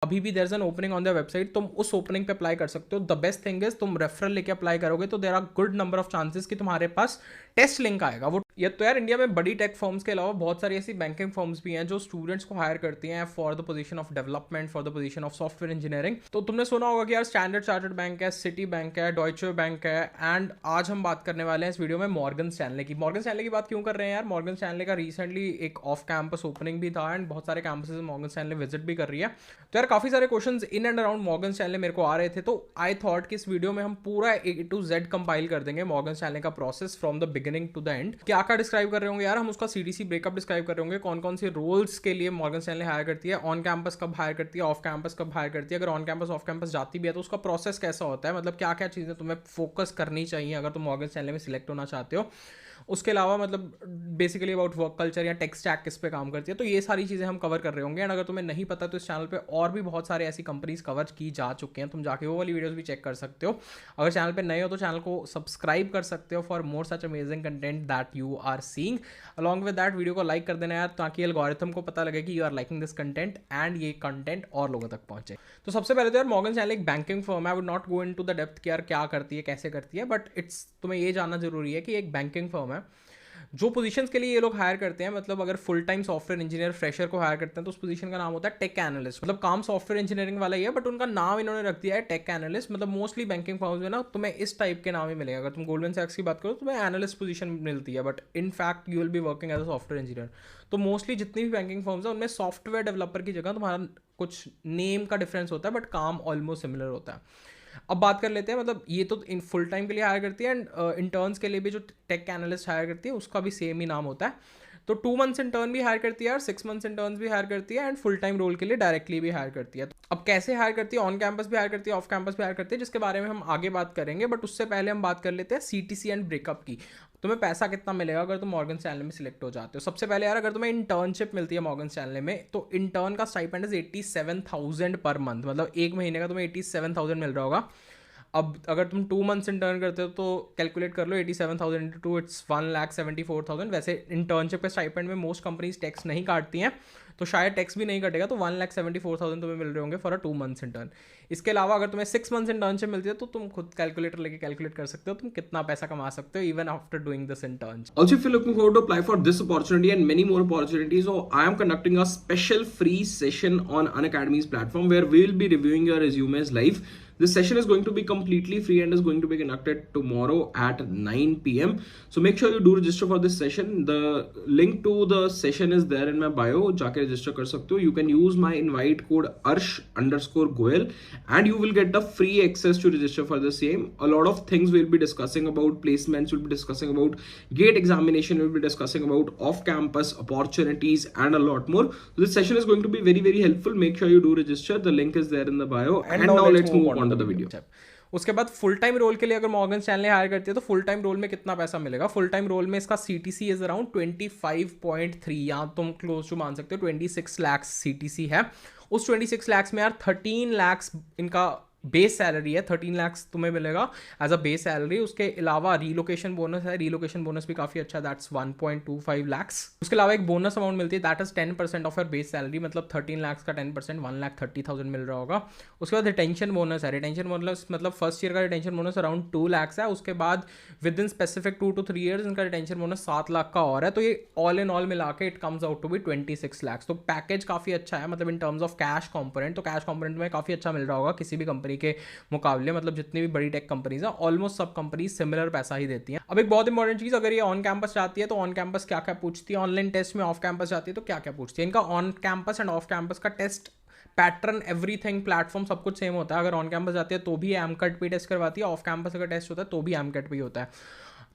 अभी भी there is an opening on the website, तुम उस ओपनिंग पे अप्लाई कर सकते हो। द बेस्ट थिंग इज तुम रेफरल लेके अप्लाई करोगे तो there are good number of chances कि तुम्हारे पास टेस्ट लिंक आएगा। वो ये तो यार इंडिया में बड़ी टेक फर्म्स के अलावा बहुत सारी ऐसी बैंकिंग फर्म्स भी हैं जो स्टूडेंट्स को हायर करती हैं for the position of development, for the position of software engineering. तो तुमने सुना होगा कि यार स्टैंडर्ड चार्टर्ड बैंक है, सिटी बैंक है, डॉइचे बैंक है, एंड आज हम बात करने वाले हैं इस वीडियो में मॉर्गन स्टैनले की। मॉर्गन स्टैनले की बात क्यों कर रहे हैं यार? मॉर्गन स्टैनले का रिसेंटली एक ऑफ कैंपस ओपनिंग भी था एंड बहुत सारे कैंपसेस मॉर्गन स्टैनले विजिट भी कर रही है। तो यार काफी सारे questions in and around Morgan Stanley मेरे को आ रहे थे, तो आई थॉट कि इस वीडियो में हम पूरा A to Z कंपाइल कर देंगे मॉर्गन स्टैनले का process from the beginning to the end. क्या क्या डिस्क्राइब कर रहे होंगे यार हम? उसका सीडीसी ब्रेकअप डिस्क्राइब कर रहे होंगे, कौन कौन से रोल्स के लिए मॉर्गन स्टैनले हायर करती है, ऑन कैंपस कब हायर करती है, ऑफ कैंपस कब हायर करती है, अगर ऑन कैंपस ऑफ कैंपस जाती भी है तो उसका प्रोसेस कैसा होता है, मतलब क्या क्या चीज़ें तुम्हें फोकस करनी चाहिए अगर तुम मॉर्गन स्टैनले में सिलेक्ट होना चाहते हो। उसके अलावा मतलब बेसिकली अबाउट वर्क कल्चर या टेक स्टैक किस पे काम करती है, तो ये सारी चीज़ें हम कवर कर रहे होंगे। एंड अगर तुम्हें नहीं पता तो इस चैनल पे और भी बहुत सारे ऐसी कंपनीज कवर की जा चुके हैं, तुम जाके वो वाली वीडियोस भी चेक कर सकते हो। अगर चैनल पे नए हो तो चैनल को सब्सक्राइब कर सकते हो for more such amazing content that you are seeing. Along with that video को लाइक कर देना यार, ताकि एल्गोरिथम को पता लगे कि you are liking this content and ये कंटेंट और लोगों तक पहुंचे। तो सबसे पहले तो यार मॉर्गन स्टैनले एक बैंकिंग फर्म है। I would not go into the depth कि यार क्या करती है, कैसे करती है, बट इट्स तुम्हें ये जानना जरूरी है कि एक बैंकिंग फर्म है। जो पोजीशंस के लिए ये लोग हायर करते हैं, मतलब अगर full time software engineer fresher को हायर करते हैं तो उस पोजीशन का नाम होता है टेक एनालिस्ट। मतलब काम सॉफ्टवेयर इंजीनियरिंग वाला ही है, बट उनका नाम इन्होंने रख दिया है टेक एनालिस्ट। मतलब मोस्टली बैंकिंग फर्म्स में ना तुम्हें इस टाइप के नाम ही मिलेगा। अगर तुम गोल्डमैन सैक्स की बात करो तो तुम्हें एनालिस्ट पोजीशन मिलती है, but in fact you will be working as a software engineer. तो मोस्टली जितनी भी बैंकिंग फर्म्स है उनमें सॉफ्टवेयर डेवलपर की जगह तुम्हारा कुछ नेम का डिफरेंस होता है, बट काम ऑलमोस्ट सिमिलर होता है। अब बात कर लेते हैं, मतलब ये तो इन फुल टाइम के लिए हायर करती है एंड इंटर्न्स के लिए भी जो टेक एनालिस्ट हायर करती है उसका भी सेम ही नाम होता है। तो 2 मंथ्स इंटर्न भी हायर करती है और 6 मंथ्स इंटर्न्स भी हायर करती है एंड फुल टाइम रोल के लिए डायरेक्टली भी हायर करती है। अब कैसे हायर करती है? ऑन कैंपस भी हायर करती है, ऑफ कैंपस भी हायर करती है, जिसके बारे में हम आगे बात करेंगे। बट उससे पहले हम बात कर लेते हैं सीटीसी एंड ब्रेकअप की। तुम्हें पैसा कितना मिलेगा अगर तुम मॉर्गन स्टैनले में सिलेक्ट हो जाते हो? सबसे पहले यार अगर तुम्हें इंटर्नशिप मिलती है मॉर्गन स्टैनले में तो इंटर्न का स्टाइपेंड इज 87,000 पर मंथ, मतलब एक महीने का तुम्हें 87,000 मिल रहा होगा। अब अगर तुम 2 मंथ्स इंटर्न करते हो तो कैलकुलेट कर लो, 87,000 इंटू 2 इट्स 1,74,000। वैसे इंटर्नशिप के स्टाइपेंड में मोस्ट कंपनीज टैक्स नहीं काटती हैं, तो शायद टैक्स भी नहीं कटेगा, तो 1,74,000 तुम्हें मिल रहे होंगे फॉर अ 2 मंथ्स इंटर्न। इसके अलावा अगर तुम्हें 6 मंथ्स इंटर्नशिप मिलती है तो तुम खुद कैलकुलेटर लेके कैलकुलेट कर सकते हो तुम कितना पैसा कमा सकते हो even after doing this internship. Also, if you're looking forward to apply for this opportunity and many more opportunities, so I am conducting a special free session on Unacademy's platform where we will be reviewing your resumes live. This session is going to be completely free and is going to be conducted tomorrow at 9 p.m. So make sure you do register for this session. The link to the session is there in my bio. जाके register कर सकते हो. You can use my invite code Arsh_Goel and you will get the free access to register for the same. A lot of things we'll be discussing about placements. We'll be discussing about GATE examination. We'll be discussing about off-campus opportunities and a lot more. So this session is going to be very, very helpful. Make sure you do register. The link is there in the bio. And now let's move on to the video. उसके बाद full time role के लिए अगर Morgan Stanley higher करती है तो full time role में कितना पैसा मिलेगा? फुल टाइम रोल में इसका सीटीसी इज अराउंड 25.3, यहाँ तुम क्लोज टू मान सकते हो 26 लाख सीटीसी है। उस 26 लाख में यार 13 लाख इनका बेस सैलरी है। 13 लाख तुम्हें मिलेगा एज अ बेस सैलरी। उसके अलावा रीलोकेशन बोनस है, रीलोकेशन बोनस भी काफी अच्छा है, दैट्स 1.25 लाख। उसके अलावा एक बोनस अमाउंट मिलती है that is 10% of your base salary, मतलब 13 लाख का 10% 1,30,000 मिल रहा होगा। उसके बाद रिटेंशन बोनस है। रिटेंशन बोनस मतलब फर्स्ट ईयर का रिटेंशन बोनस अराउंड 2 लाख है। उसके बाद with in specific 2 to 3 years इनका रिटेंशन बोनस 7 लाख का और है। तो ये ऑल इन ऑल मिला के it comes out to be 26 lakh. तो पैकेज काफी अच्छा है, मतलब in terms of cash component, तो कैश कॉम्पोनेंट में काफी अच्छा मिल रहा होगा किसी भी कंपनी के मुकाबले। मतलब जितनी भी बड़ी टेक कंपनीज है ऑलमोस्ट सब कंपनीज सिमिलर पैसा ही देती हैं। अब एक बहुत इंपॉर्टेंट चीज, अगर ये ऑन कैंपस जाती है तो ऑन कैंपस क्या क्या पूछती है, ऑनलाइन टेस्ट में ऑफ कैंपस जाती है तो क्या क्या पूछती है। इनका on campus end off campus का टेस्ट पैटर्न, एवरीथिंग, प्लेटफॉर्म सब कुछ सेम होता है। अगर ऑन कैंपस जाती है तो भी एमकट पे टेस्ट करवाती है, ऑफ कैंपस अगर टेस्ट होता है तो भी एमकट पे होता है।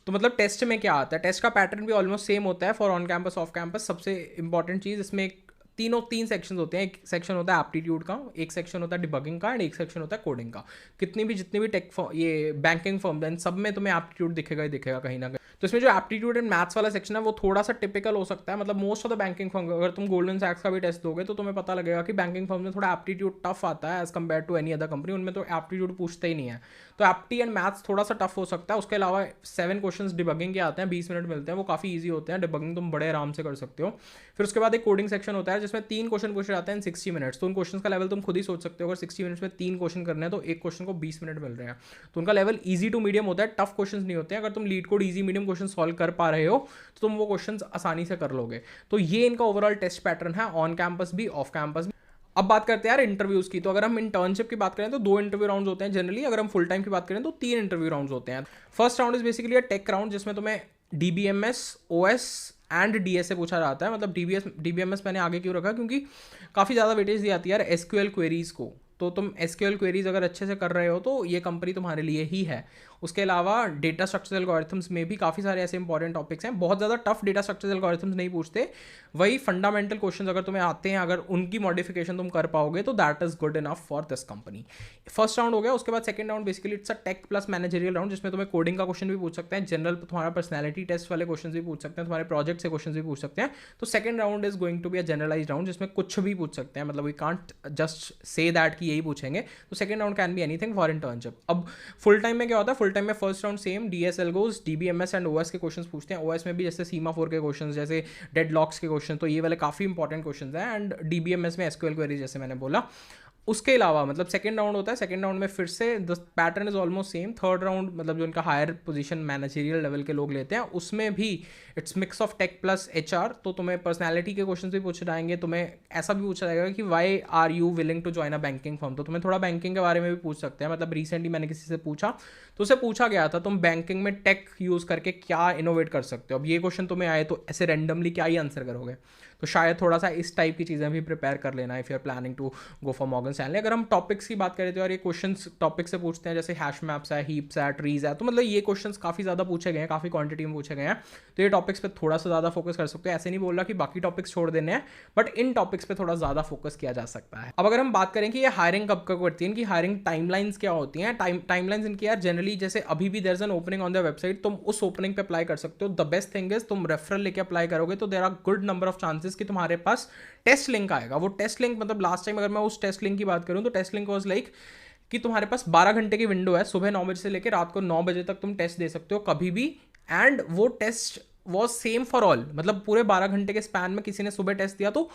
तो मतलब टेस्ट में क्या आता है, टेस्ट का पैटर्न भी ऑलमोस्ट सेम होता है for on campus off campus. सबसे इंपॉर्टेंट चीज इसमें तीन सेक्शन होते हैं। एक सेक्शन होता है एप्टीट्यूड का, एक सेक्शन होता है डिबगिंग का एंड एक सेक्शन होता है कोडिंग का। जितनी भी टेक ये बैंकिंग फर्म सब में तुम्हें एप्टीट्यूड दिखेगा ही दिखेगा कहीं ना कहीं। तो इसमें जो एप्टीट्यूड एंड मैथ्स वाला सेक्शन है वो थोड़ा सा टिपिकल हो सकता है, मतलब most of the banking firm, अगर तुम गोल्डमैन सैक्स का भी टेस्ट दोगे तो तुम्हें पता लगेगा कि बैंकिंग फर्म में थोड़ा एप्टीट्यूड टफ आता है as compare to any other company, उनमें तो एप्टीट्यूड पूछते ही नहीं है। तो एप्टी एंड मैथ्स थोड़ा सा टफ हो सकता है। उसके अलावा 7 क्वेश्चंस डिबगिंग के आते हैं, 20 मिनट मिलते हैं, वो काफ़ी ईजी होते हैं, डिबगिंग तुम बड़े आराम से कर सकते हो। फिर उसके बाद एक कोडिंग सेक्शन होता है जिसमें 3 क्वेश्चन पूछे जाते हैं इन 60 मिनट्स। तो उन क्वेश्चन का लेवल तुम खुद ही सोच सकते हो, अगर 60 मिनट्स में 3 क्वेश्चन करने हैं तो एक क्वेश्चन को 20 मिनट मिल रहे हैं, तो उनका लेवल ईजी टू मीडियम होता है, टफ क्वेश्चन नहीं होते हैं। अगर तुम leet code easy medium question solve कर पा रहे हो तो तुम वो क्वेश्चन आसानी से कर लोगे। तो ये इनका ओवरऑल टेस्ट पैटर्न है, ऑन कैंपस भी ऑफ कैंपस भी। अब बात करते हैं यार इंटरव्यूज की। तो अगर हम इंटर्नशिप की बात करें तो 2 इंटरव्यू राउंड्स होते हैं जनरली, अगर हम फुल टाइम की बात करें तो 3 इंटरव्यू राउंड्स होते हैं। First round is basically a tech round जिसमें तुम्हें DBMS, OS एंड DSA पूछा जाता है। मतलब DBMS मैंने आगे क्यों रखा, क्योंकि काफ़ी ज़्यादा वेटेज दी जाती है यार SQL क्वेरीज को। तो तुम SQL क्वेरीज अगर अच्छे से कर रहे हो तो ये कंपनी तुम्हारे लिए ही है। उसके अलावा डेटा स्ट्रक्चरल एल्गोरिथम्स में भी काफ़ी सारे ऐसे इंपॉर्टेंट टॉपिक्स हैं, बहुत ज़्यादा टफ डेटा स्ट्रक्चरल एल्गोरिथम्स नहीं पूछते, वही फंडामेंटल क्वेश्चंस अगर तुम्हें आते हैं, अगर उनकी मॉडिफिकेशन तुम कर पाओगे तो that is good enough for this company. First round हो गया। उसके बाद second round basically it's a tech plus managerial round जिसमें तुम्हें कोडिंग का क्वेश्चन भी पूछ सकते हैं, जनरल तुम्हारा पर्सनैलिटी टेस्ट वाले क्वेश्चन भी पूछ सकते हैं, तुम्हारे प्रोजेक्ट से क्वेश्चन भी पूछ सकते हैं। तो second round is going to be a generalised round जिसमें कुछ भी पूछ सकते हैं, मतलब we can't just say that कि यही पूछेंगे। तो second round can be anything for internship. अब फुल टाइम में क्या होता है, फुल टाइम में first round same DS algos, DBMS and OS के क्वेश्चंस पूछते हैं। OS में भी जैसे सीमाफोर के क्वेश्चंस, जैसे डेडलॉक्स के क्वेश्चन, तो ये वाले काफ़ी इंपॉर्टेंट क्वेश्चंस हैं। एंड DBMS में SQL क्वेरी जैसे मैंने बोला। उसके अलावा मतलब सेकंड राउंड होता है, सेकंड राउंड में फिर से the pattern is almost same. Third round मतलब जो उनका हायर पोजीशन मैनेजरियल लेवल के लोग लेते हैं, उसमें भी it's mix of tech plus HR। तो तुम्हें पर्सनैलिटी के क्वेश्चन भी पूछे जाएंगे, तुम्हें ऐसा भी पूछा जाएगा कि why are you willing to join a banking firm. तो तुम्हें थोड़ा बैंकिंग के बारे में भी पूछ सकते हैं। मतलब रिसेंटली मैंने किसी से पूछा तो उसे पूछा गया था तुम बैंकिंग में टेक यूज़ करके क्या इनोवेट कर सकते हो। अब ये क्वेश्चन तुम्हें आए तो ऐसे रैंडमली क्या ही आंसर करोगे, तो शायद थोड़ा सा इस टाइप की चीज़ें भी प्रिपेयर कर लेना if you are planning to go for Morgan Stanley. अगर हम टॉपिक्स की बात करें तो यार ये क्वेश्चंस टॉपिक से पूछते हैं, जैसे हैश मैप्स है, हीप्स है, ट्रीज है, तो मतलब ये क्वेश्चंस काफ़ी ज़्यादा पूछे गए हैं, काफ़ी क्वांटिटी में पूछे गए हैं। तो ये टॉपिक्स पे थोड़ा सा ज़्यादा फोकस कर सकते हो। ऐसे नहीं बोल रहा कि बाकी टॉपिक्स छोड़ देने हैं, बट इन टॉपिक्स पे थोड़ा ज़्यादा फोकस किया जा सकता है। अब अगर हम बात करें कि ये हायरिंग कब कब करती है, इनकी हायरिंग टाइमलाइंस क्या होती हैं। टाइमलाइंस इनकी यार जनरली जैसे अभी भी there is an opening on the website, तुम उस ओपनिंग पे अप्लाई कर सकते हो। द बेस्ट थिंग इज तुम रेफरल लेके अप्लाई करोगे तो there are good number of chances कि तुम्हारे पास टेस्ट लिंक आएगा। वो टेस्ट लिंक मतलब लास्ट टाइम अगर मैं उस टेस्ट लिंक की बात करूं तो टेस्ट लिंक वाज लाइक कि तुम्हारे पास 12 घंटे की विंडो है, सुबह 9 बजे से लेकर रात को 9 बजे तक तुम टेस्ट दे सकते हो कभी भी। एंड वो test was same for all, मतलब पूरे 12 घंटे के स्पैन में किसी ने सुबह टेस्ट दिया तो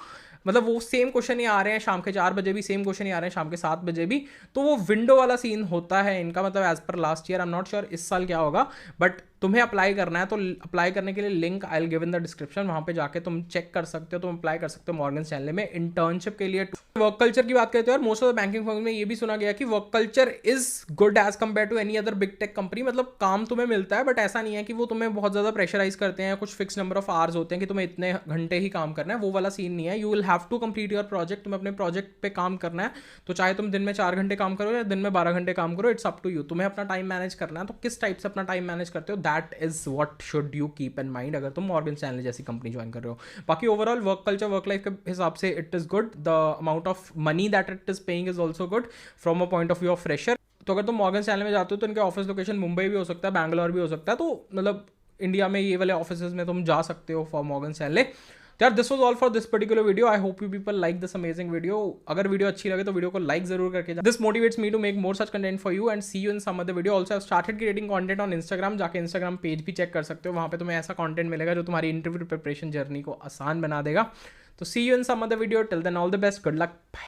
मतलब वो सेम क्वेश्चन ही आ रहे हैं शाम के 4 बजे भी, सेम क्वेश्चन ही आ रहे हैं शाम के 7 बजे भी। तो वो विंडो वाला सीन होता है इनका, मतलब as per last year. I am not sure इस साल क्या होगा, बट तुम्हें अप्लाई करना है तो अप्लाई करने के लिए link I will give in the description, वहाँ पे जाके तुम चेक कर सकते हो, तुम अप्लाई कर सकते हो मॉर्गन स्टैनली में इंटर्नशिप के लिए। वर्क कल्चर की बात करते हो यार, most of the banking firm में ये भी सुना गया कि work culture is good as compare to any other big tech company. मतलब काम तुम्हें मिलता है बट ऐसा नहीं है कि वो तुम्हें बहुत ज़्यादा प्रेशराइज करते हैं, कुछ फिक्स नंबर ऑफ आवर्स होते हैं कि तुम्हें इतने घंटे ही काम करना है, वो वाला सीन नहीं है। You will have to complete your project, तुम्हें अपने प्रोजेक्ट पे काम करना है, तो चाहे तुम दिन में 4 घंटे काम करो या दिन में 12 घंटे काम करो, इट्स अप टू यू। तुम्हें अपना टाइम मैनेज करना है, तो किस टाइप से अपना टाइम मैनेज करते हो, that is what should you keep in mind अगर तुम मॉर्गन स्टैनली जैसी कंपनी ज्वाइन कर रहे हो। बाकी overall work culture work life के हिसाब से it is good. The amount of money that it is paying is also good from a point of view of fresher. तो अगर तुम मॉर्गन स्टैनली में जाते हो तो इनके ऑफिस लोकेशन मुंबई भी हो सकता है, बैंगलोर भी हो सकता है, तो मतलब इंडिया में ये वाले ऑफिस में तुम जा सकते हो फॉर मॉर्गन स्टैनली। यार this was all for this particular video. I hope you people like this amazing video. अगर वीडियो अच्छी लगे तो वीडियो को लाइक जरूर करके जाओ। This motivates me to make more such content for you and see you in some other video. Also I started creating content on Instagram, जाके Instagram page भी चेक कर सकते हो, वहाँ पे तुम्हें ऐसा कंटेंट मिलेगा जो तुम्हारी इंटरव्यू प्रिपरेशन जर्नी को आसान बना देगा। तो see you in some other video, till then all the best, good luck, bye.